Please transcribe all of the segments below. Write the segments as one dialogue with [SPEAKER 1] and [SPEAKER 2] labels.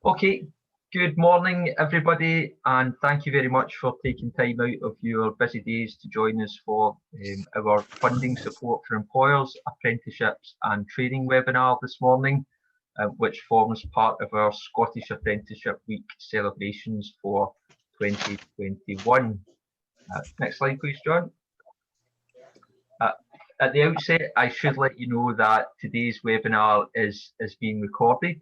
[SPEAKER 1] Okay, good morning everybody, and thank you very much for taking time out of your busy days to join us for our funding support for employers, apprenticeships and training webinar this morning, which forms part of our Scottish Apprenticeship Week celebrations for 2021. Next slide please, John. At the outset, I should let you know that today's webinar is being recorded.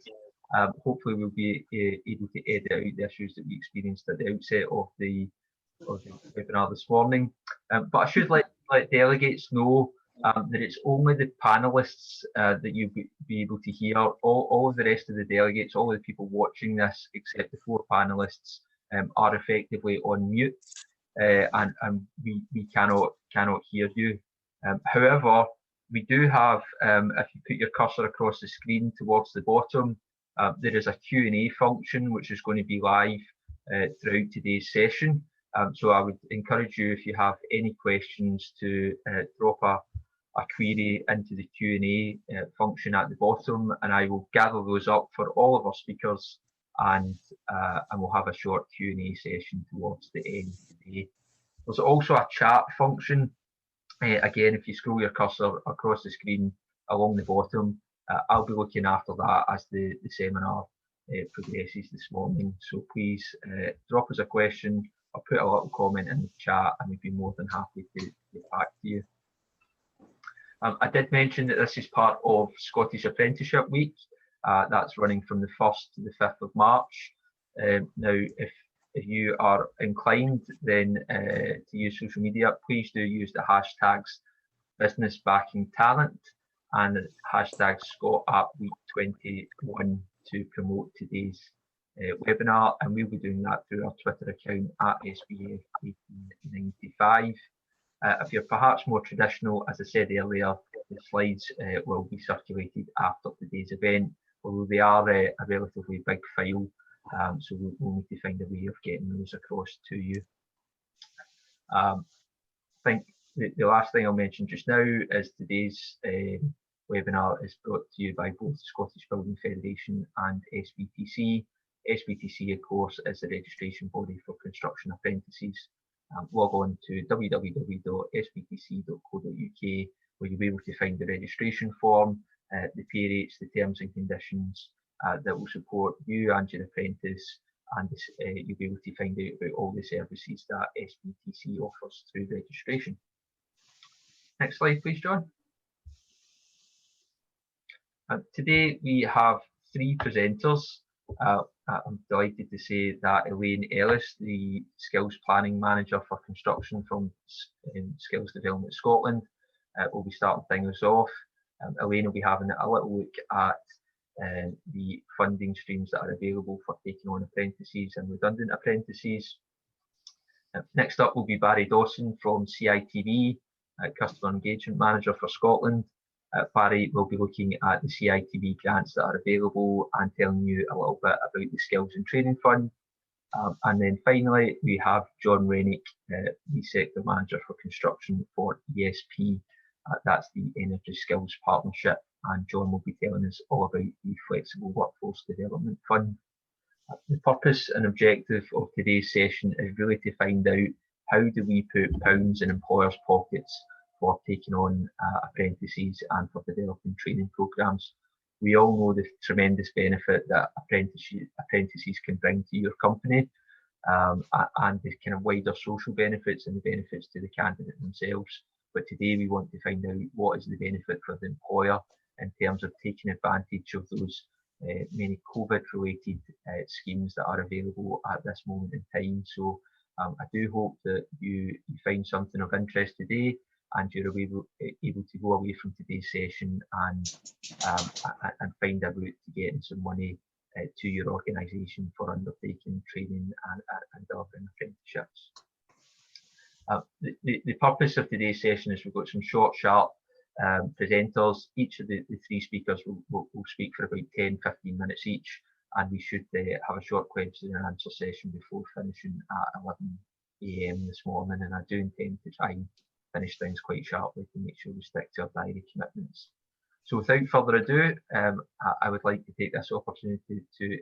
[SPEAKER 1] Hopefully we'll be able to edit out the issues that we experienced at the outset of the webinar this morning. But I should let delegates know that it's only the panelists that you'll be able to hear. All of the rest of the delegates, all of the people watching this, except the 4 panelists, are effectively on mute, and we cannot hear you. However, we do have, if you put your cursor across the screen towards the bottom, there is a Q&A function which is going to be live throughout today's session. So I would encourage you, if you have any questions, to drop a query into the Q&A function at the bottom, and I will gather those up for all of our speakers, and we'll have a short Q&A session towards the end of the day. There's also a chat function. Again, if you scroll your cursor across the screen along the bottom, I'll be looking after that as the seminar progresses this morning. So please drop us a question or put a little comment in the chat, and we'd be more than happy to get back to you. I did mention that this is part of Scottish Apprenticeship Week. That's running from the 1st to the 5th of March. Now, if you are inclined then to use social media, please do use the hashtags business backing talent and the hashtag ScotAppWeek21 to promote today's webinar, and we'll be doing that through our Twitter account at SBF1895. If you're perhaps more traditional, as I said earlier, the slides will be circulated after today's event, although they are a relatively big file. So we'll need to find a way of getting those across to you. I think the last thing I'll mention just now is today's webinar is brought to you by both Scottish Building Federation and SBTC. SBTC, of course, is the registration body for construction apprentices. Log on to www.sbtc.co.uk, where you'll be able to find the registration form, the pay rates, the terms and conditions that will support you and your apprentice, and you'll be able to find out about all the services that SBTC offers through registration. Next slide, please, John. Today we have 3 presenters. I'm delighted to say that Elaine Ellis, the Skills Planning Manager for Construction from Skills Development Scotland, will be starting things off. Elaine will be having a little look at the funding streams that are available for taking on apprentices and redundant apprentices. Next up will be Barry Dawson from CITV, Customer Engagement Manager for Scotland. Barry will be looking at the CITV grants that are available and telling you a little bit about the Skills and Training Fund. And then finally, we have John Rennick, the Sector Manager for Construction for ESP. That's the Energy Skills Partnership, and John will be telling us all about the Flexible Workforce Development Fund. The purpose and objective of today's session is really to find out how do we put pounds in employers' pockets for taking on apprentices and for developing training programmes. We all know the tremendous benefit that apprentices can bring to your company, and the kind of wider social benefits and the benefits to the candidate themselves. But today we want to find out what is the benefit for the employer in terms of taking advantage of those many COVID-related schemes that are available at this moment in time. So I do hope that you find something of interest today, and you're able to go away from today's session and find a route to getting some money to your organisation for undertaking training and delivering apprenticeships. The purpose of today's session is we've got some short, sharp presenters. Each of the 3 speakers will speak for about 10-15 minutes each, and we should have a short question and answer session before finishing at 11 AM this morning, and I do intend to try and finish things quite sharply to make sure we stick to our diary commitments. So without further ado, I would like to take this opportunity to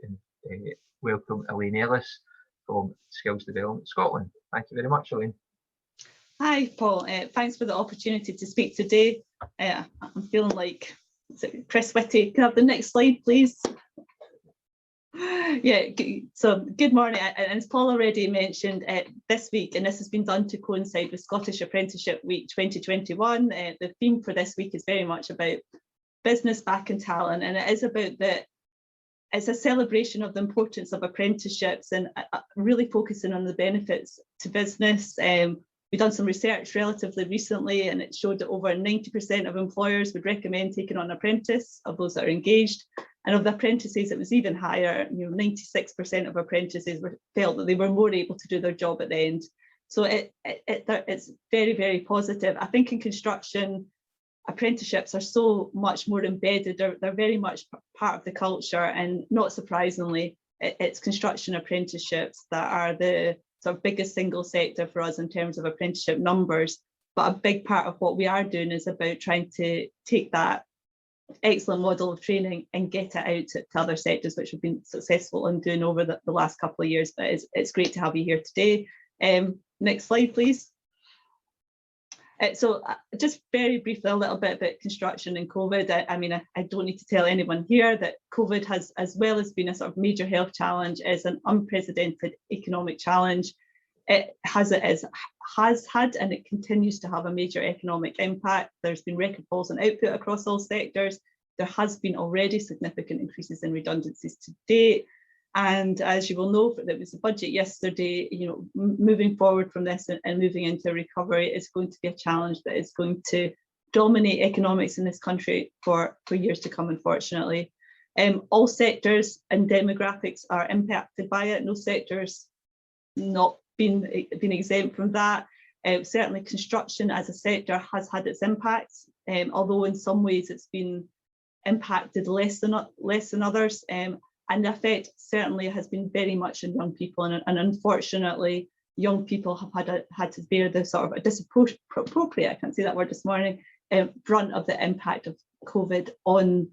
[SPEAKER 1] welcome Elaine Ellis from Skills Development Scotland. Thank you very much, Elaine.
[SPEAKER 2] Hi, Paul. Thanks for the opportunity to speak today. I'm feeling like Chris Whitty. Can I have the next slide, please? Yeah, so good morning. And as Paul already mentioned, this week, and this has been done to coincide with Scottish Apprenticeship Week 2021, the theme for this week is very much about business back in talent, and it is about it's a celebration of the importance of apprenticeships and really focusing on the benefits to business. We've done some research relatively recently, and it showed that over 90% of employers would recommend taking on an apprentice of those that are engaged. And of the apprentices, it was even higher. 96% of apprentices felt that they were more able to do their job at the end. So it's very, very positive. I think in construction, apprenticeships are so much more embedded. They're very much part of the culture, and not surprisingly, it's construction apprenticeships that are the sort of biggest single sector for us in terms of apprenticeship numbers. But a big part of what we are doing is about trying to take that excellent model of training and get it out to other sectors, which we've been successful in doing over the last couple of years. But it's great to have you here today. Next slide, please. So just very briefly, a little bit about construction and COVID. I mean, I don't need to tell anyone here that COVID has, as well as being a sort of major health challenge, is an unprecedented economic challenge. It has had and it continues to have a major economic impact. There's been record falls in output across all sectors. There has been already significant increases in redundancies to date. And as you will know, there was a budget yesterday, moving forward from this and moving into recovery is going to be a challenge that is going to dominate economics in this country for years to come, unfortunately. All sectors and demographics are impacted by it. No sector's not been exempt from that. Certainly construction as a sector has had its impacts, although in some ways it's been impacted less than others. And the effect certainly has been very much in young people, and unfortunately, young people have had to bear the sort of a disappropriate, I can't say that word this morning, brunt of the impact of COVID on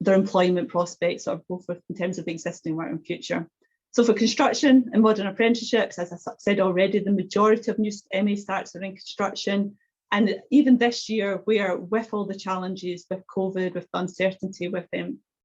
[SPEAKER 2] their employment prospects, sort of both in terms of existing work and future. So for construction and modern apprenticeships, as I said already, the majority of new MA starts are in construction. And even this year, where with all the challenges with COVID, with the uncertainty, with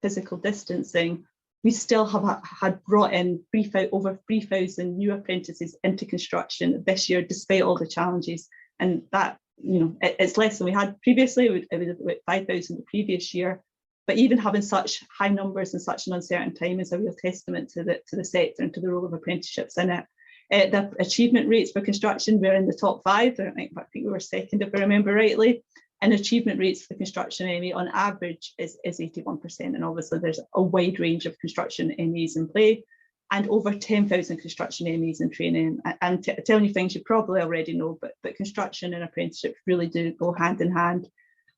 [SPEAKER 2] physical distancing, we still have had brought in over 3,000 new apprentices into construction this year, despite all the challenges. And that, it's less than we had previously. It was about 5,000 the previous year. But even having such high numbers in such an uncertain time is a real testament to the sector and to the role of apprenticeships in it. The achievement rates for construction were in the top 5. I think we were second, if I remember rightly. And achievement rates for construction MA on average is 81%. And obviously there's a wide range of construction MAs in play, and over 10,000 construction MAs in training. And telling you things you probably already know, but construction and apprenticeship really do go hand in hand.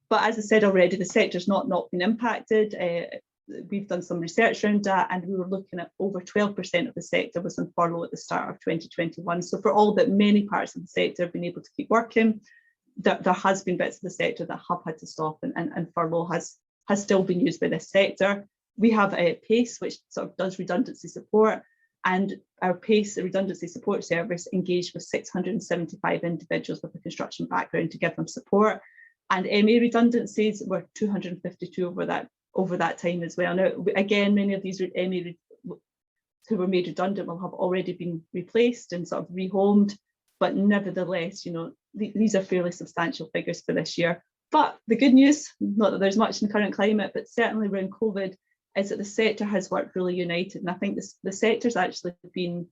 [SPEAKER 2] But as I said already, the sector's not been impacted. We've done some research around that, and we were looking at over 12% of the sector was on furlough at the start of 2021. So for all that many parts of the sector have been able to keep working, there has been bits of the sector that have had to stop, and furlough has still been used by this sector. We have a PACE, which sort of does redundancy support, and our PACE, the redundancy support service, engaged with 675 individuals with a construction background to give them support. And MA redundancies were 252 over that time as well. Now, again, many of these MA who were made redundant will have already been replaced and sort of rehomed, but nevertheless, these are fairly substantial figures for this year. But the good news, not that there's much in the current climate, but certainly around COVID, is that the sector has worked really united. And I think the sector's actually been,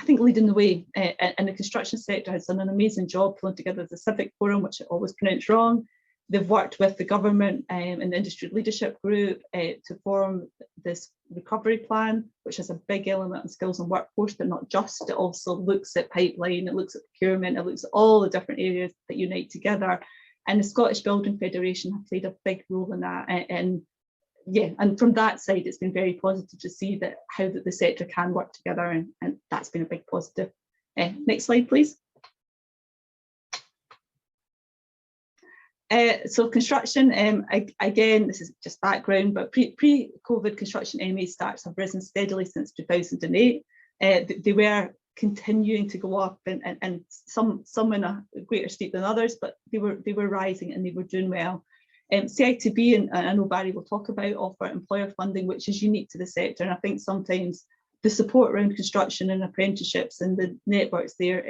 [SPEAKER 2] leading the way. And the construction sector has done an amazing job pulling together the civic forum, which I always pronounce wrong. They've worked with the government and the industry leadership group to form this recovery plan, which has a big element on skills and workforce, but not just. It also looks at pipeline, it looks at procurement, it looks at all the different areas that unite together. And the Scottish Building Federation have played a big role in that. And from that side, it's been very positive to see that how the sector can work together, and that's been a big positive. Next slide, please. So construction, again, this is just background, but pre-COVID construction MA starts have risen steadily since 2008. They were continuing to go up, and some in a greater state than others, but they were rising and they were doing well. CITB, and I know Barry will talk about, offer employer funding, which is unique to the sector. And I think sometimes the support around construction and apprenticeships and the networks there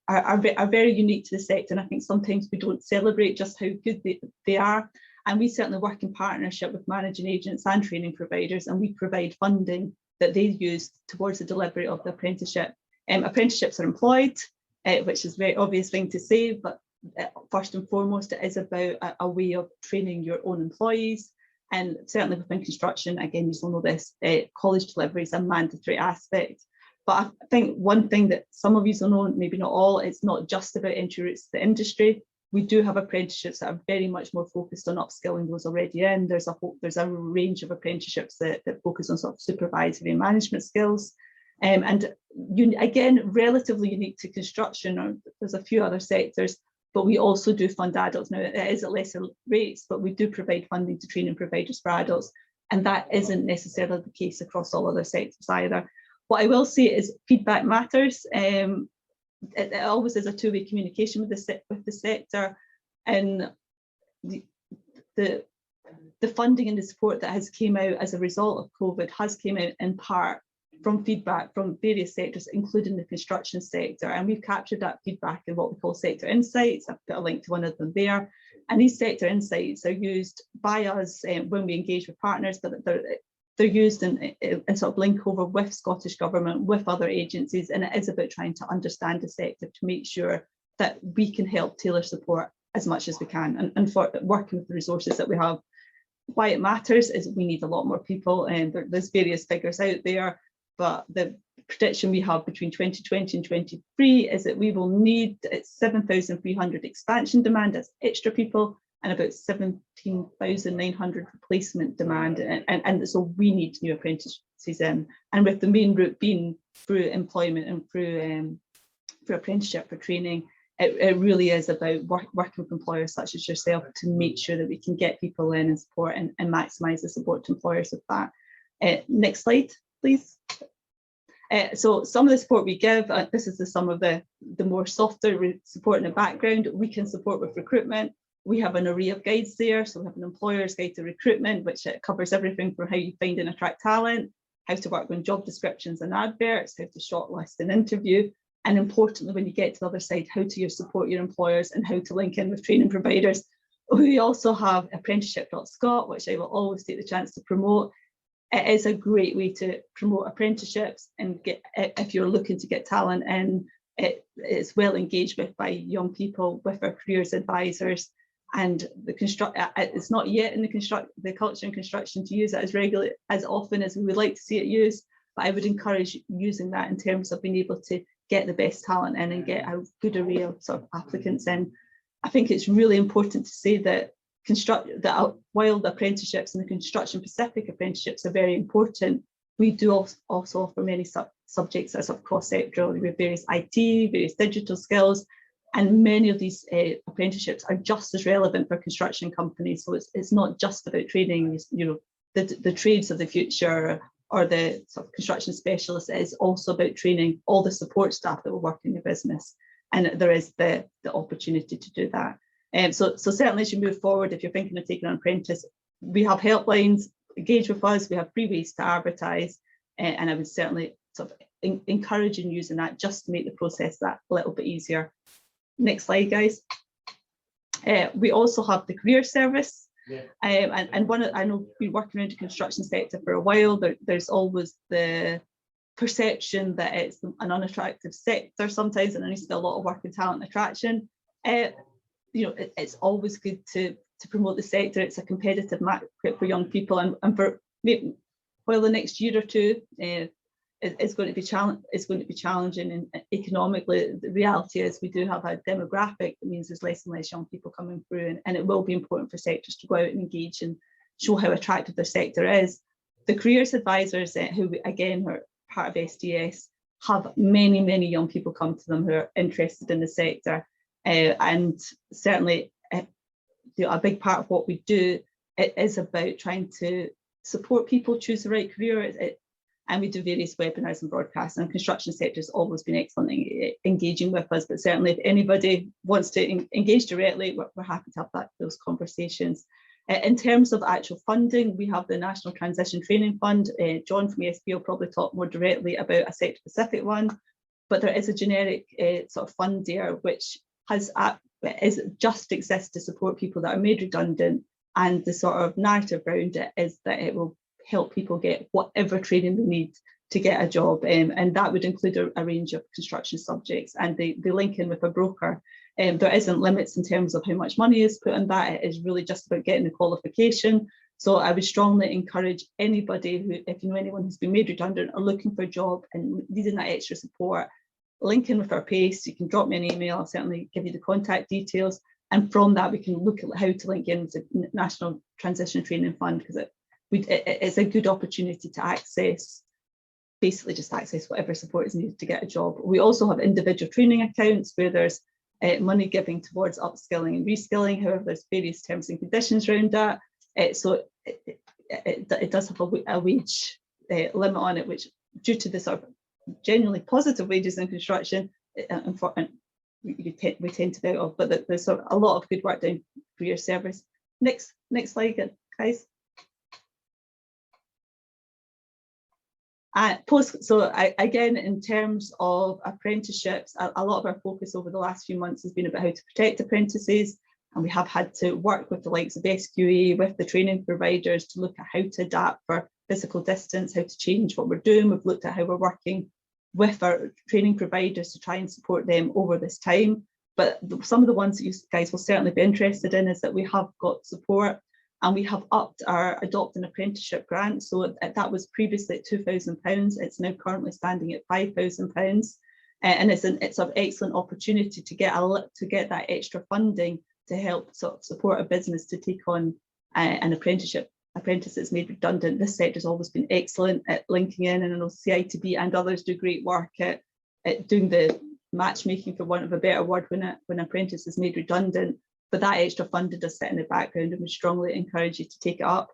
[SPEAKER 2] are very unique to the sector. And I think sometimes we don't celebrate just how good they are. And we certainly work in partnership with managing agents and training providers, and we provide funding that they use towards the delivery of the apprenticeship. Apprenticeships are employed, which is a very obvious thing to say, but first and foremost, it is about a way of training your own employees. And certainly within construction, again, you all know this, college delivery is a mandatory aspect. But I think one thing that some of you will know, maybe not all, it's not just about entry routes to the industry. We do have apprenticeships that are very much more focused on upskilling those already in. There's a range of apprenticeships that focus on sort of supervisory and management skills. And again, relatively unique to construction, or there's a few other sectors, but we also do fund adults. Now, it is at lesser rates, but we do provide funding to training providers for adults. And that isn't necessarily the case across all other sectors either. What I will say is feedback matters. It always is a two-way communication with the sector, and the funding and the support that has came out as a result of COVID has came out in part from feedback from various sectors, including the construction sector. And we've captured that feedback in what we call sector insights. I've put a link to one of them there. And these sector insights are used by us when we engage with partners, but they're used in sort of link over with Scottish Government, with other agencies, and it is about trying to understand the sector to make sure that we can help tailor support as much as we can, and for working with the resources that we have. Why it matters is we need a lot more people, and there's various figures out there, but the prediction we have between 2020 and 23 is that we will need 7,300 expansion demand as extra people, and about 17,900 replacement demand, and so we need new apprentices in, and with the main route being through employment and through apprenticeship for training. It really is about working with employers such as yourself to make sure that we can get people in and support and maximise the support to employers with that. Next slide, please. So some of the support we give, this is some of the more softer support in the background. We can support with recruitment. We have an array of guides there. So we have an employer's guide to recruitment, which covers everything from how you find and attract talent, how to work on job descriptions and adverts, how to shortlist and interview, and importantly, when you get to the other side, how to support your employers and how to link in with training providers. We also have apprenticeship.scot, which I will always take the chance to promote. It is a great way to promote apprenticeships and if you're looking to get talent in. It's well engaged with by young people, with our careers advisors. And it's not yet in the culture and construction to use it as often as we would like to see it used, but I would encourage using that in terms of being able to get the best talent in and get a good array of sort of applicants in. I think it's really important to say that while the apprenticeships and the construction specific apprenticeships are very important, we do also offer many subjects that are sort of cross-sectoral. We have various IT, various digital skills, and many of these apprenticeships are just as relevant for construction companies. So it's not just about training, the trades of the future or the sort of construction specialists. It is also about training all the support staff that will work in your business. And there is the opportunity to do that. So certainly as you move forward, if you're thinking of taking an apprentice, we have helplines, engage with us, we have free ways to advertise, and I would certainly sort of encourage in using that just to make the process that a little bit easier. Next slide, guys. We also have the career service. Yeah. And I know we've been working in the construction sector for a while. There's always the perception that it's an unattractive sector sometimes, and there needs to be a lot of work in talent attraction. It's always good to promote the sector. It's a competitive market for young people, and for maybe while the next year or two it's going to be challenging, and economically the reality is we do have a demographic that means there's less and less young people coming through, and it will be important for sectors to go out and engage and show how attractive their sector is. The careers advisors, who again are part of SDS, have many young people come to them who are interested in the sector, and certainly a big part of what we do, it is about trying to support people choose the right career. And we do various webinars and broadcasts, and construction sector has always been excellent in engaging with us. But certainly if anybody wants to engage directly, we're happy to have those conversations. In terms of actual funding, we have the National Transition Training Fund. John from ESP will probably talk more directly about a sector-specific one, but there is a generic sort of fund there which just exists to support people that are made redundant, and the sort of narrative around it is that it will help people get whatever training they need to get a job, and that would include a range of construction subjects, and they link in with a broker. There isn't limits in terms of how much money is put on that. It is really just about getting the qualification. So I would strongly encourage anybody who, if you know anyone who's been made redundant or looking for a job and needing that extra support, link in with our PACE. You can drop me an email, I'll certainly give you the contact details. And from that, we can look at how to link in with the National Transition Training Fund, because it's a good opportunity to access, basically just access whatever support is needed to get a job. We also have individual training accounts where there's money giving towards upskilling and reskilling. However, there's various terms and conditions around that. So it does have a wage limit on it, which due to the sort of generally positive wages in construction, we tend to be out of, but there's sort of a lot of good work done for your service. Next slide, guys. Again, in terms of apprenticeships, a lot of our focus over the last few months has been about how to protect apprentices, and we have had to work with the likes of SQA, with the training providers, to look at how to adapt for physical distance, how to change what we're doing. We've looked at how we're working with our training providers to try and support them over this time. But some of the ones that you guys will certainly be interested in is that we have got support, and we have upped our Adopt an Apprenticeship grant. So that was previously at £2,000. It's now currently standing at £5,000. And it's an excellent opportunity to get that extra funding to help sort of support a business to take on an apprentice that's made redundant. This sector has always been excellent at linking in, and I know CITB and others do great work at doing the matchmaking, for want of a better word, when an apprentice is made redundant. But that extra funding does sit in the background, and we strongly encourage you to take it up.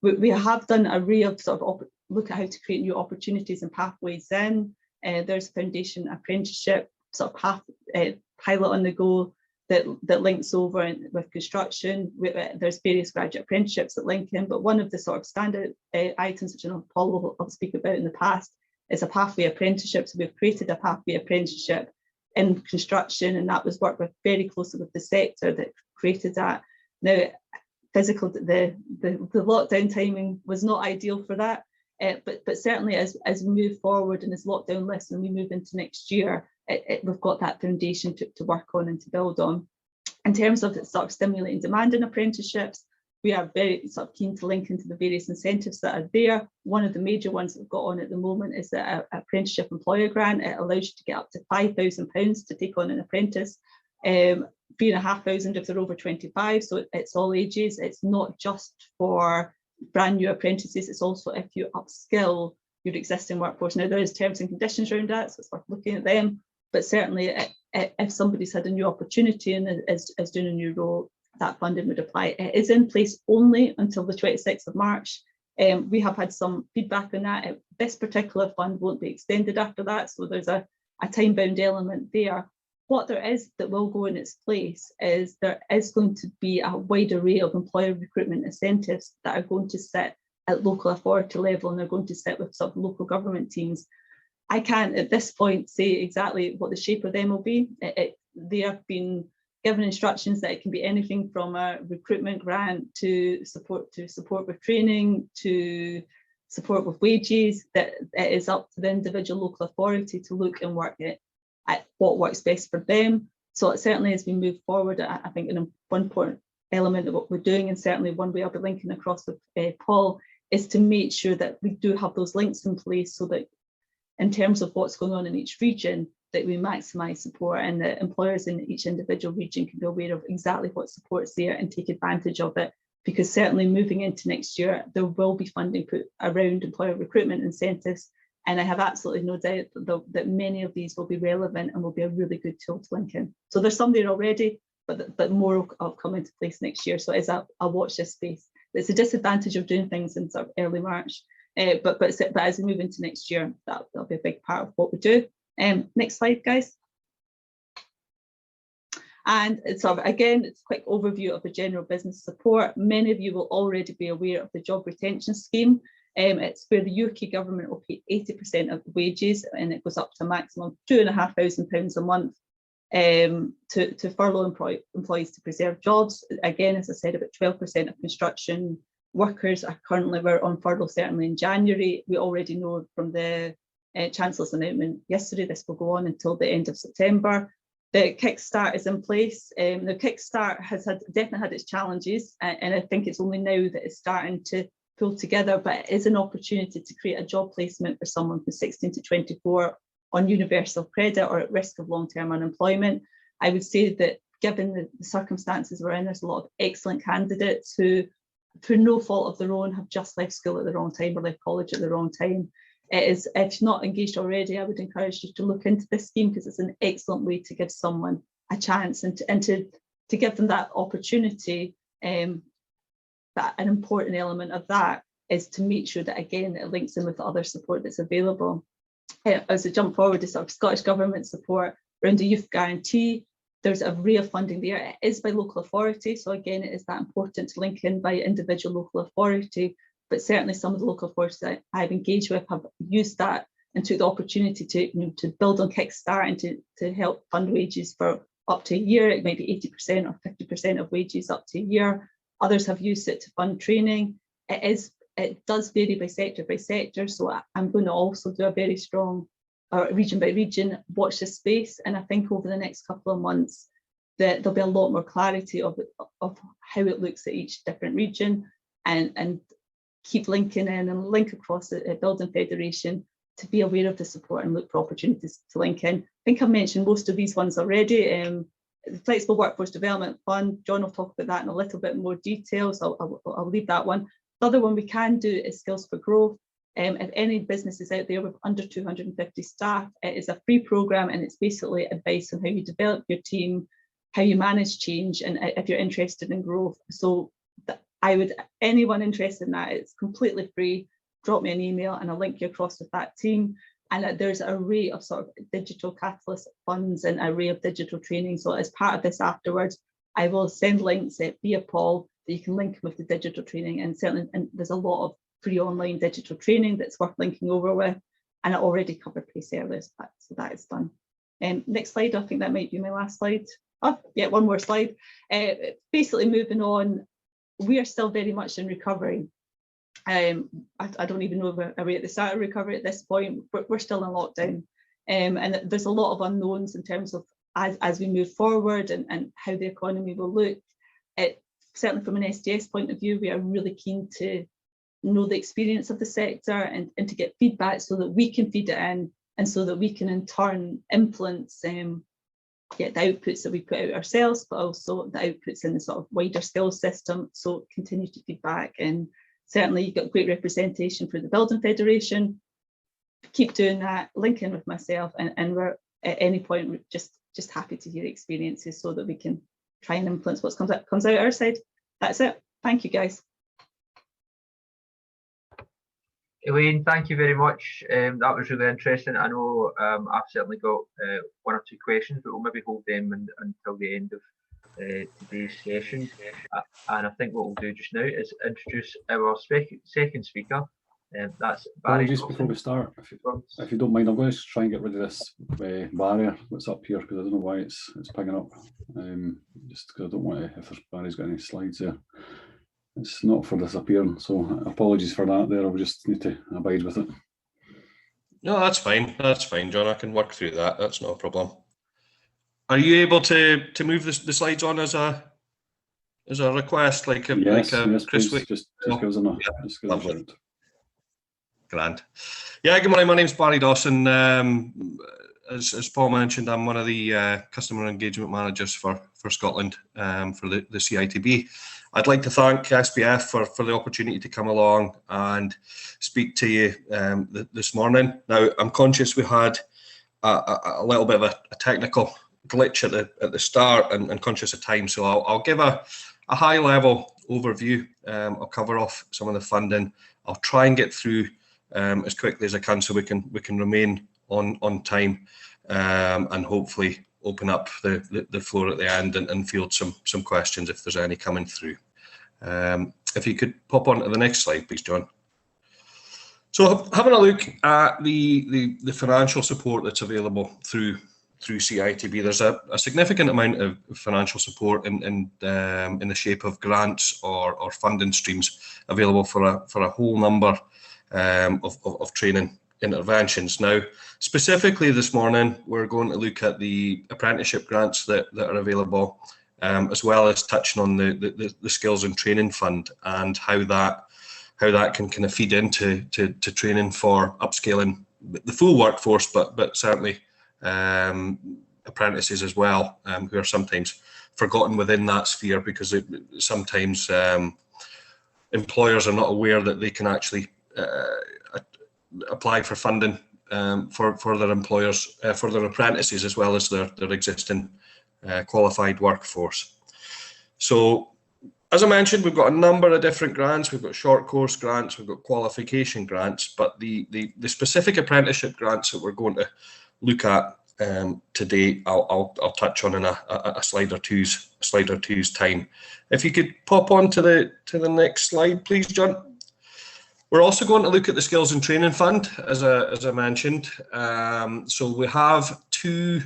[SPEAKER 2] We have done an array of sort of look at how to create new opportunities and pathways in. There's foundation apprenticeship sort of pilot on the go that links over with construction. There's various graduate apprenticeships that link in, but one of the sort of standard items, which I know Paul will speak about in the past, is a pathway apprenticeship. So we've created a pathway apprenticeship in construction, and that was worked with very closely with the sector that created that. Now, the lockdown timing was not ideal for that, but certainly as we move forward and as lockdown lifts and we move into next year, we've got that foundation to work on and to build on. In terms of sort of stimulating demand in apprenticeships, we are very sort of keen to link into the various incentives that are there. One of the major ones that we've got on at the moment is the apprenticeship employer grant. It allows you to get up to £5,000 to take on an apprentice, £3,500 if they're over 25. So it's all ages. It's not just for brand new apprentices. It's also if you upskill your existing workforce. Now, there is terms and conditions around that, so it's worth looking at them. But certainly, if somebody's had a new opportunity and is doing a new role, that funding would apply. It is in place only until the 26th of March. We have had some feedback on that. This particular fund won't be extended after that, so there's a time-bound element there. What there is that will go in its place is there is going to be a wide array of employer recruitment incentives that are going to sit at local authority level, and they're going to sit with some local government teams. I can't at this point say exactly what the shape of them will be. They have been given instructions that it can be anything from a recruitment grant to support with training, to support with wages, that it is up to the individual local authority to look and work at what works best for them. So certainly as we move forward, I think one important element of what we're doing, and certainly one way I'll be linking across with Paul, is to make sure that we do have those links in place, so that in terms of what's going on in each region, that we maximise support, and that employers in each individual region can be aware of exactly what support's there and take advantage of it. Because certainly moving into next year, there will be funding put around employer recruitment incentives, and I have absolutely no doubt that many of these will be relevant and will be a really good tool to link in. So there's some there already, but more will come into place next year. So it is a watch this space. It's a disadvantage of doing things in sort of early March, but as we move into next year, that'll be a big part of what we do. Next slide, guys. And it's sort of, again, it's a quick overview of the general business support. Many of you will already be aware of the job retention scheme. It's where the UK government will pay 80% of wages, and it goes up to a maximum of £2,500 a month to furlough employees to preserve jobs. Again, as I said, about 12% of construction workers are currently on furlough, certainly in January. We already know from the Chancellor's announcement yesterday, this will go on until the end of September. The Kickstart is in place. The Kickstart has definitely had its challenges, and I think it's only now that it's starting to pull together, but it is an opportunity to create a job placement for someone from 16 to 24 on universal credit or at risk of long-term unemployment. I would say that given the circumstances we're in, there's a lot of excellent candidates who, through no fault of their own, have just left school at the wrong time or left college at the wrong time. It is, if you're not engaged already, I would encourage you to look into this scheme, because it's an excellent way to give someone a chance and to give them that opportunity. That an important element of that is to make sure that, again, it links in with the other support that's available. As I jump forward to sort of Scottish Government support around the youth guarantee, there's a array of funding there. It is by local authority, so again, it is that important to link in by individual local authority. But certainly some of the local authorities that I've engaged with have used that and took the opportunity to build on Kickstart and to help fund wages for up to a year. It might be 80% or 50% of wages up to a year. Others have used it to fund training. It does vary by sector, so I'm going to also do a very strong region by region watch this space, and I think over the next couple of months that there'll be a lot more clarity of how it looks at each different region, and keep linking in and link across the Building Federation to be aware of the support and look for opportunities to link in. I think I've mentioned most of these ones already. The Flexible Workforce Development Fund, John will talk about that in a little bit more detail, so I'll leave that one. The other one we can do is Skills for Growth. If any businesses out there with under 250 staff, it is a free programme, and it's basically advice on how you develop your team, how you manage change, and if you're interested in growth. So anyone interested in that, it's completely free. Drop me an email and I'll link you across with that team. And there's an array of sort of digital catalyst funds and an array of digital training. So as part of this afterwards, I will send links via Paul that you can link with the digital training, and certainly there's a lot of free online digital training that's worth linking over with, and I already covered pay service, so that is done. Next slide, I think that might be my last slide. Oh yeah, one more slide. Basically moving on, we are still very much in recovery. I don't even know if we're at the start of recovery at this point. We're still in lockdown, and there's a lot of unknowns in terms of as we move forward and how the economy will look. Certainly from an SDS point of view, we are really keen to know the experience of the sector and to get feedback so that we can feed it in, and so that we can in turn influence the outputs that we put out ourselves, but also the outputs in the sort of wider skills system. So continue to feedback, and certainly you've got great representation for the Building Federation. Keep doing that, link in with myself, and we're at any point we're just happy to hear experiences so that we can try and influence what comes out our side. That's it. Thank you, guys.
[SPEAKER 1] Elaine, thank you very much. That was really interesting. I know I've certainly got one or two questions, but we'll maybe hold them until the end of today's session. And I think what we'll do just now is introduce our second speaker. That's Barry.
[SPEAKER 3] Just before we start, if you don't mind, I'm going to try and get rid of this barrier that's up here, because I don't know why it's picking up. Just because I don't want to, if Barry's got any slides there, it's not for disappearing. So apologies for that. There, I'll just need to abide with it.
[SPEAKER 4] No, that's fine. That's fine, John. I can work through that. That's not a problem. Are you able to move the slides on as a request, like a
[SPEAKER 3] yes,
[SPEAKER 4] Chris?
[SPEAKER 3] Please. Just give us a
[SPEAKER 4] lovely. Grand. Yeah, good morning. My name's Barry Dawson. As Paul mentioned, I'm one of the customer engagement managers for Scotland for the CITB. I'd like to thank SPF for the opportunity to come along and speak to you this morning. Now, I'm conscious we had a little bit of a technical glitch at the start and conscious of time, so I'll give a high level overview. I'll cover off some of the funding. I'll try and get through as quickly as I can, so we can remain on time, and hopefully open up the floor at the end and field some questions if there's any coming through. If you could pop on to the next slide, please, John. So having a look at the financial support that's available through CITB, there's a significant amount of financial support in the shape of grants or funding streams available for a whole number of training interventions. Now, specifically this morning, we're going to look at the apprenticeship grants that are available, as well as touching on the skills and training fund and how that can kind of feed into training for upscaling the full workforce, but certainly apprentices as well, who are sometimes forgotten within that sphere, because sometimes employers are not aware that they can actually apply for funding for their employers, for their apprentices, as well as their existing qualified workforce. So, as I mentioned, we've got a number of different grants. We've got short course grants, we've got qualification grants, but the specific apprenticeship grants that we're going to look at today, I'll touch on in a slide or two's time. If you could pop on to the next slide, please, John. We're also going to look at the Skills and Training Fund, as I mentioned. So we have two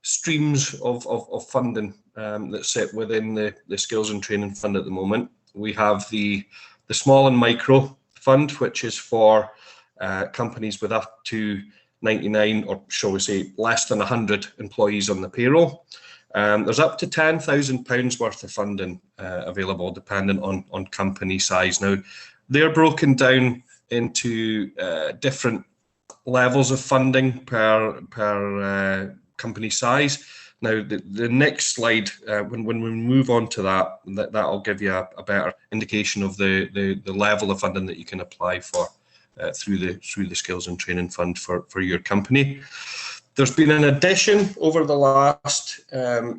[SPEAKER 4] streams of funding that sit within the Skills and Training Fund at the moment. We have the Small and Micro Fund, which is for companies with up to 99, or shall we say less than 100 employees on the payroll. There's up to £10,000 worth of funding available, depending on company size. Now, they're broken down into different levels of funding per company size. Now, the next slide, when we move on to that'll give you a better indication of the level of funding that you can apply for through the Skills and Training Fund for your company. There's been an addition over the last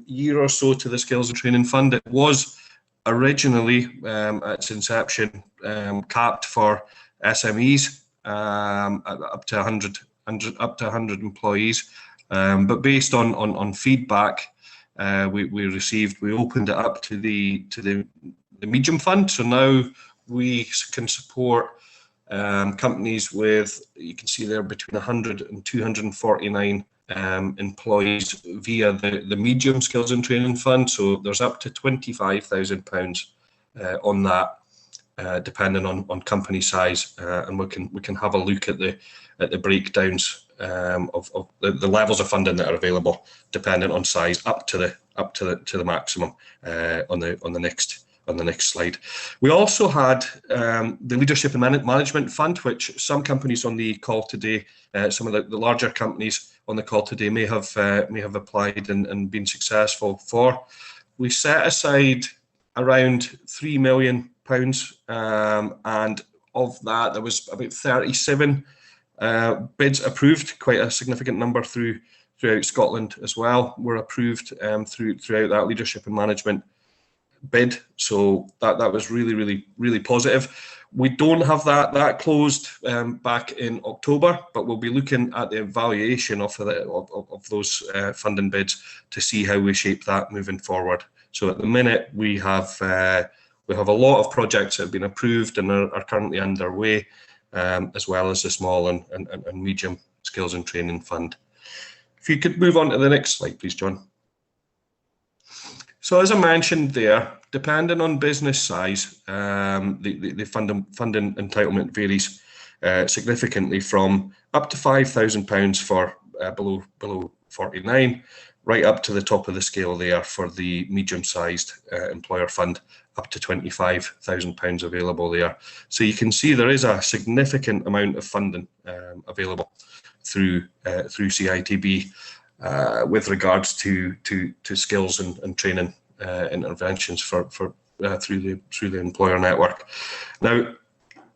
[SPEAKER 4] year or so to the Skills and Training Fund. It was originally, at its inception, capped for SMEs up to 100 employees. But based on feedback we received, we opened it up to the medium fund. So now we can support companies with, you can see there, between 100 and 249 employees via the medium Skills and Training Fund. So there's up to £25,000 on that, depending on company size, and we can have a look at the breakdowns of the levels of funding that are available, depending on size, up to the maximum on the next slide. We also had the Leadership and Management Fund, which some companies on the call today, some of the larger companies on the call today may have applied and been successful for. We set aside around £3 million, and of that there was about 37 bids approved. Quite a significant number throughout Scotland as well were approved throughout that leadership and management bid. So that was really positive. We don't have that closed back in October, but we'll be looking at the evaluation of those funding bids to see how we shape that moving forward. So at the minute we have a lot of projects that have been approved and are currently underway, as well as the small and medium Skills and Training Fund. If you could move on to the next slide, please, John. So as I mentioned there, depending on business size, the funding entitlement varies significantly from up to £5,000 for below 49, right up to the top of the scale there for the medium-sized employer fund, up to £25,000 available there. So you can see there is a significant amount of funding available through CITB with regards to skills and training interventions through the employer network. Now,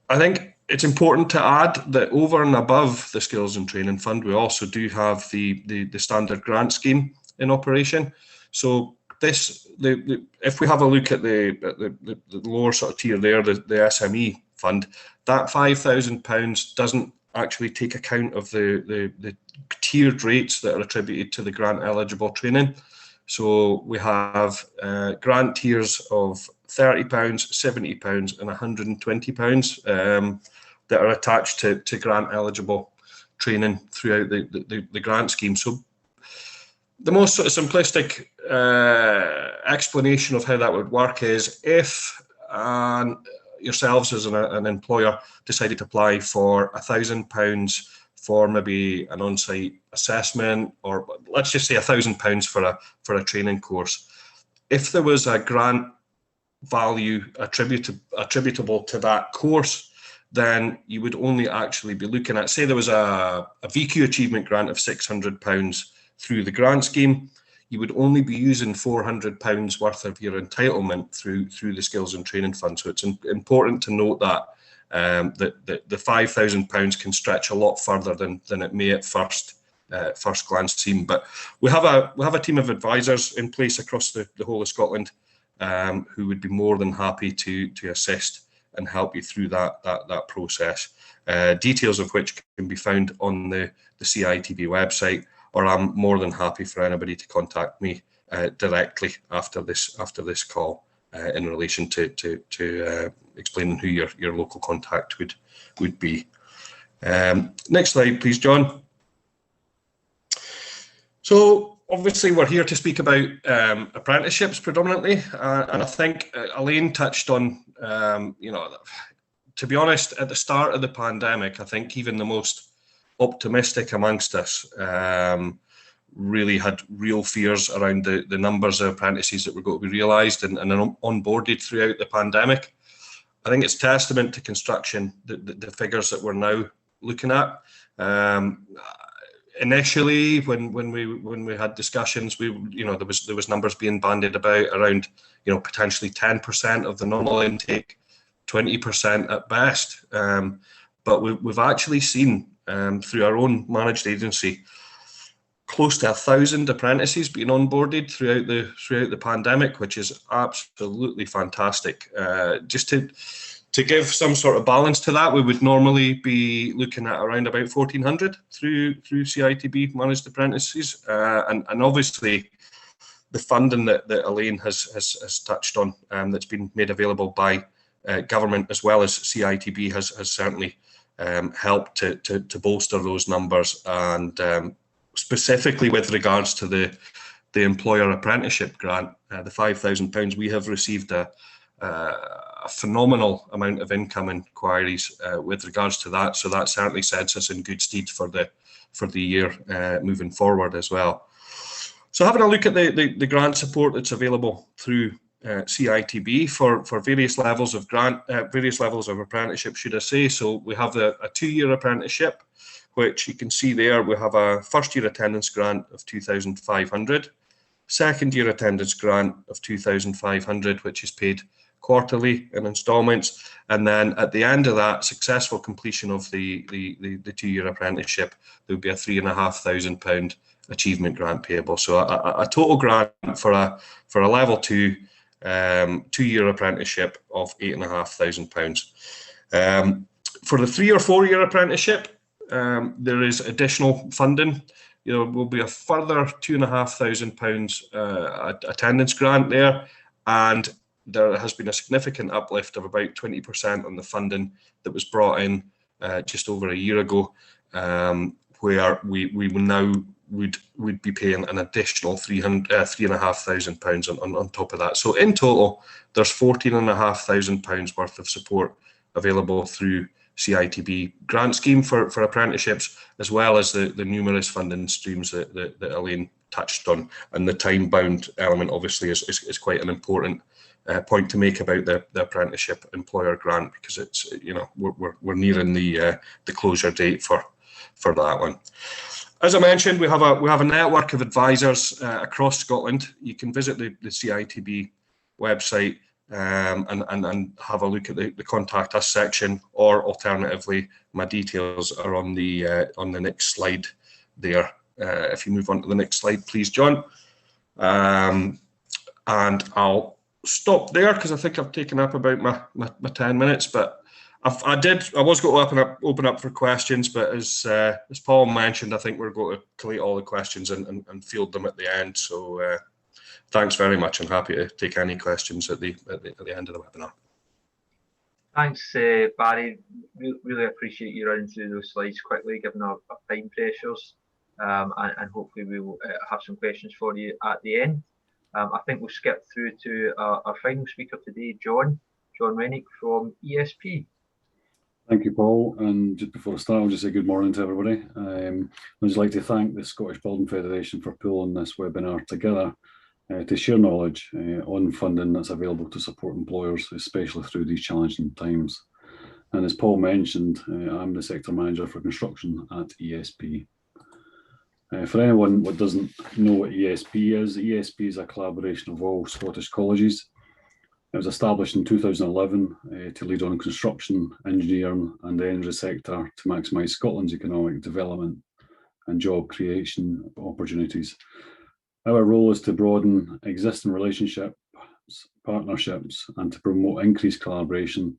[SPEAKER 4] I think it's important to add that over and above the Skills and Training Fund, we also do have the standard grant scheme in operation. So this, if we have a look at the lower sort of tier there, the SME fund, that £5,000 doesn't actually take account of the tiered rates that are attributed to the grant eligible training. So we have grant tiers of £30, £70 and £120 that are attached to grant eligible training throughout the grant scheme. So the most sort of simplistic explanation of how that would work is if yourselves as an employer decided to apply for £1,000 for maybe an on-site assessment, or let's just say £1,000 for a training course. If there was a grant value attributable to that course, then you would only actually be looking at, say there was a VQ achievement grant of £600 through the grant scheme, you would only be using £400 worth of your entitlement through the skills and training fund. So it's important to note that the £5,000 can stretch a lot further than it may at first glance seem. But we have a team of advisors in place across the whole of Scotland who would be more than happy to assist and help you through that process. Details of which can be found on the CITB website, or I'm more than happy for anybody to contact me directly after this call in relation to explaining who your local contact would be. Next slide, please, John. So obviously we're here to speak about apprenticeships predominantly, and I think Elaine touched on, to be honest, at the start of the pandemic, I think even the most optimistic amongst us really had real fears around the numbers of apprentices that were going to be realised and onboarded throughout the pandemic. I think it's testament to construction, the figures that we're now looking at. Initially, when we had discussions, there was numbers being bandied about around potentially 10% of the normal intake, 20% at best. But we've actually seen through our own managed agency close to 1,000 apprentices being onboarded throughout the pandemic, which is absolutely fantastic. Just to give some sort of balance to that, we would normally be looking at around about 1,400 through CITB managed apprentices, and obviously the funding that Elaine has touched on, that's been made available by government as well as CITB has certainly helped to bolster those numbers, and specifically with regards to the employer apprenticeship grant, the £5,000, we have received a phenomenal amount of income inquiries with regards to that. So that certainly sets us in good stead for the year moving forward as well. So having a look at the grant support that's available through CITB for various levels of grant, various levels of apprenticeship, should I say. So we have a 2-year apprenticeship, which you can see there. We have a first-year attendance grant of £2,500, second-year attendance grant of £2,500, which is paid quarterly in instalments, and then at the end of that successful completion of the 2-year apprenticeship, there would be a £3,500 achievement grant payable. So a total grant for a level 2 2-year apprenticeship of £8,500. For the 3 or 4 year apprenticeship, there is additional funding. There will be a further £2,500 attendance grant there, and there has been a significant uplift of about 20% on the funding that was brought in just over a year ago, where we will now would be paying an additional £3,500 on top of that. So in total, there's £14,500 worth of support available through CITB grant scheme for apprenticeships, as well as the numerous funding streams that Elaine touched on. And the time-bound element obviously is quite an important point to make about the apprenticeship employer grant, because it's we're nearing the closure date for that one. As I mentioned, we have a network of advisors across Scotland. You can visit the CITB website and have a look at the contact us section, or alternatively, my details are on the next slide there. If you move on to the next slide, please, John. And I'll stop there because I think I've taken up about my 10 minutes, but I was going to open up for questions, but as Paul mentioned, I think we're going to collate all the questions and field them at the end. So thanks very much. I'm happy to take any questions at the end of the webinar.
[SPEAKER 1] Thanks, Barry. Really appreciate you running through those slides quickly, given our time pressures, and hopefully we will have some questions for you at the end. I think we'll skip through to our final speaker today, John Rennick from ESP.
[SPEAKER 3] Thank you, Paul. And just before I start, I'll just say good morning to everybody. I'd just like to thank the Scottish Building Federation for pulling this webinar together to share knowledge on funding that's available to support employers, especially through these challenging times. And as Paul mentioned, I'm the sector manager for construction at ESP. For anyone that doesn't know what ESP is a collaboration of all Scottish colleges. It was established in 2011 to lead on construction, engineering and the energy sector to maximise Scotland's economic development and job creation opportunities. Our role is to broaden existing relationships, partnerships and to promote increased collaboration.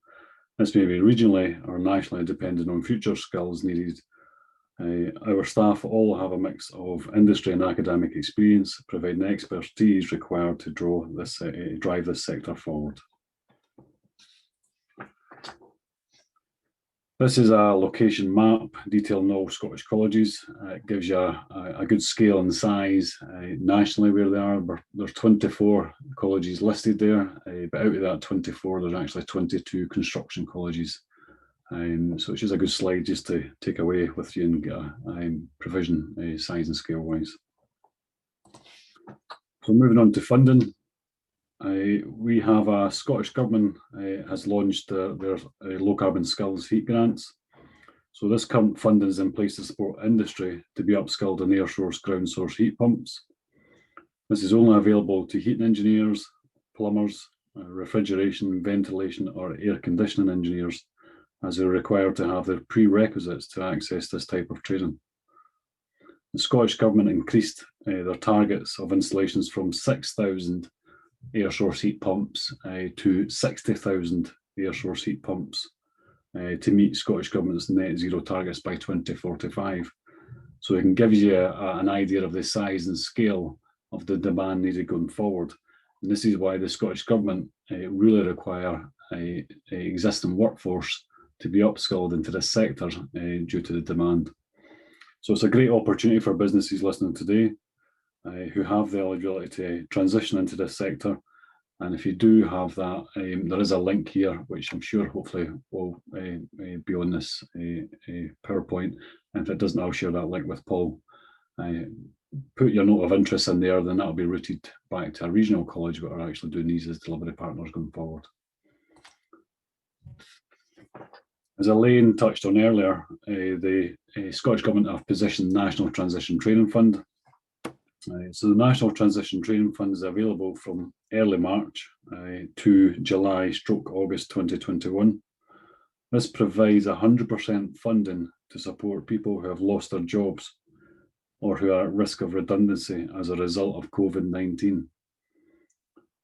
[SPEAKER 3] This may be regionally or nationally depending on future skills needed. Our staff all have a mix of industry and academic experience, providing expertise required to drive this sector forward. This is a location map detailing all Scottish colleges. It gives you a good scale and size nationally where they are. There's 24 colleges listed there, but out of that 24, there's actually 22 construction colleges. So it's just a good slide just to take away with you and get a provision size and scale wise. So moving on to funding, we have a Scottish Government has launched their low carbon skills heat grants. So this current funding is in place to support industry to be upskilled in air source, ground source heat pumps. This is only available to heating engineers, plumbers, refrigeration, ventilation or air conditioning engineers, as they're required to have their prerequisites to access this type of training. The Scottish Government increased their targets of installations from 6,000 air source heat pumps to 60,000 air source heat pumps to meet Scottish Government's net zero targets by 2045. So it can give you an idea of the size and scale of the demand needed going forward. And this is why the Scottish Government really require an existing workforce to be upskilled into this sector due to the demand. So it's a great opportunity for businesses listening today who have the eligibility to transition into this sector. And if you do have that, there is a link here, which I'm sure hopefully will be on this PowerPoint. And if it doesn't, I'll share that link with Paul. Put your note of interest in there, then that'll be routed back to a regional college, but are actually doing these as delivery partners going forward. As Elaine touched on earlier, the Scottish Government have positioned the National Transition Training Fund. So the National Transition Training Fund is available from early March to July/August 2021. This provides 100% funding to support people who have lost their jobs or who are at risk of redundancy as a result of COVID-19.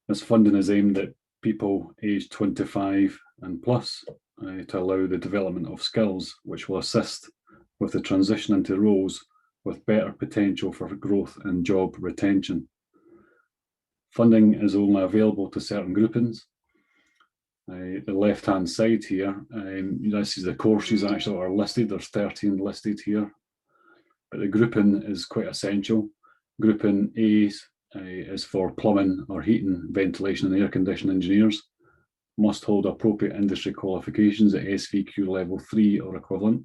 [SPEAKER 3] This funding is aimed at people aged 25 and plus to allow the development of skills which will assist with the transition into roles with better potential for growth and job retention. Funding is only available to certain groupings. The left-hand side here, this is the courses actually are listed. There's 13 listed here, but the grouping is quite essential. Grouping A is for plumbing or heating, ventilation and air conditioning engineers. Must hold appropriate industry qualifications at SVQ level 3 or equivalent.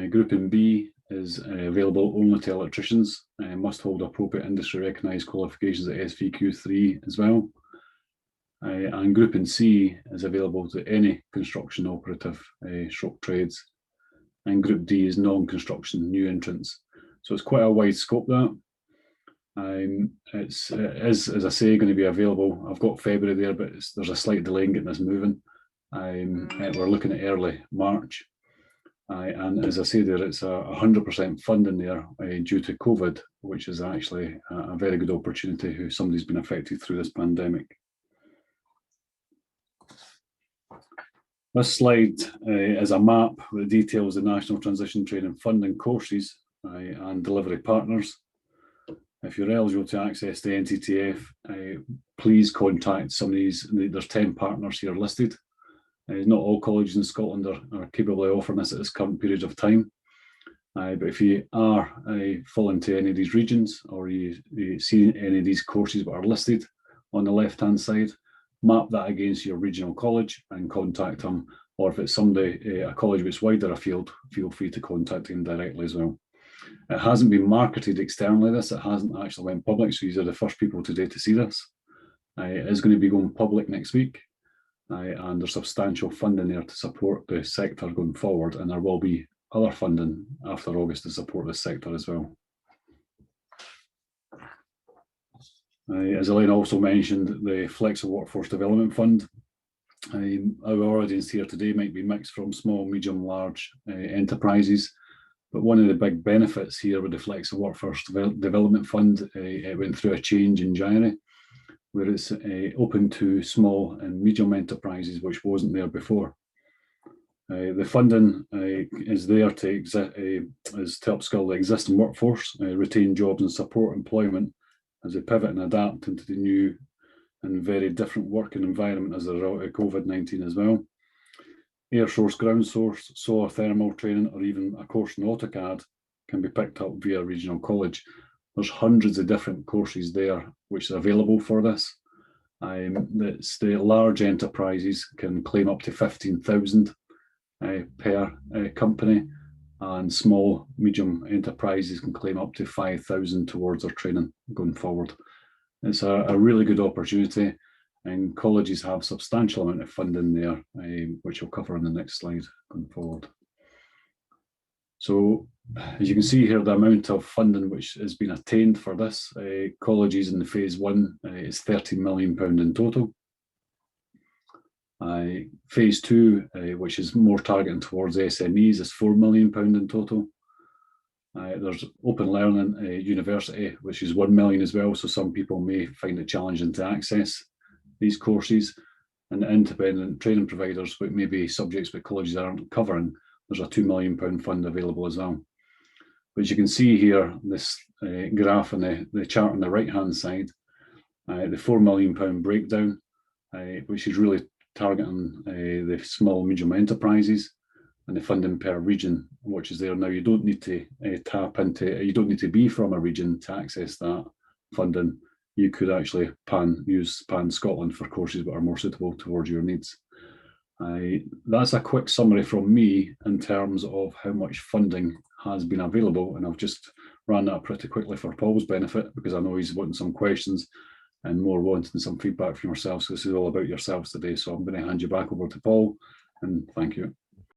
[SPEAKER 3] Grouping B is available only to electricians and must hold appropriate industry recognised qualifications at SVQ 3 as well. And grouping C is available to any construction operative stroke trades. And group D is non-construction new entrants. So it's quite a wide scope that. It is, as I say, going to be available. I've got February there, but there's a slight delay in getting this moving. We're looking at early March. And as I say there, it's 100% funding there due to COVID, which is actually a very good opportunity who somebody's been affected through this pandemic. This slide is a map that details the National Transition Training Funding courses and delivery partners. If you're eligible to access the NTTF, please contact some of these. There's 10 partners here listed. Not all colleges in Scotland are capable of offering this at this current period of time. But if you are fall into any of these regions, or you see any of these courses that are listed on the left-hand side, map that against your regional college and contact them. Or if it's somebody, a college that's wider afield, feel free to contact them directly as well. It hasn't been marketed externally, this. It hasn't actually went public, so these are the first people today to see this. It is going to be going public next week. And there's substantial funding there to support the sector going forward, and there will be other funding after August to support this sector as well. As Elaine also mentioned, the Flexible Workforce Development Fund. Our audience here today might be mixed from small, medium, large enterprises, but one of the big benefits here with the Flexible Workforce Development Fund, it went through a change in January, where it's open to small and medium enterprises, which wasn't there before. The funding is there to help skill the existing workforce, retain jobs and support employment as they pivot and adapt into the new and very different working environment as a result of COVID-19 as well. Air source, ground source, solar thermal training, or even a course in AutoCAD can be picked up via regional college. There's hundreds of different courses there which are available for this. The large enterprises can claim up to 15,000 per company, and small, medium enterprises can claim up to 5,000 towards their training going forward. It's a really good opportunity, and colleges have substantial amount of funding there, which we'll cover in the next slide going forward. So, as you can see here, the amount of funding which has been attained for this, colleges in the phase 1 is £30 million in total. Phase 2, which is more targeting towards SMEs, is £4 million in total. There's Open Learning University, which is £1 million as well, so some people may find it challenging to access these courses. And the independent training providers, which may be subjects that colleges aren't covering, there's a £2 million fund available as well. But you can see here, this graph and the chart on the right-hand side, the £4 million breakdown, which is really targeting the small, medium enterprises, and the funding per region, which is there now. You don't need to tap into, you don't need to be from a region to access that funding. You could actually use Pan Scotland for courses that are more suitable towards your needs. That's a quick summary from me in terms of how much funding has been available, and I've just ran that pretty quickly for Paul's benefit, because I know he's wanting some questions and more wanting some feedback from yourselves. So this is all about yourselves today, so I'm going to hand you back over to Paul, and thank you.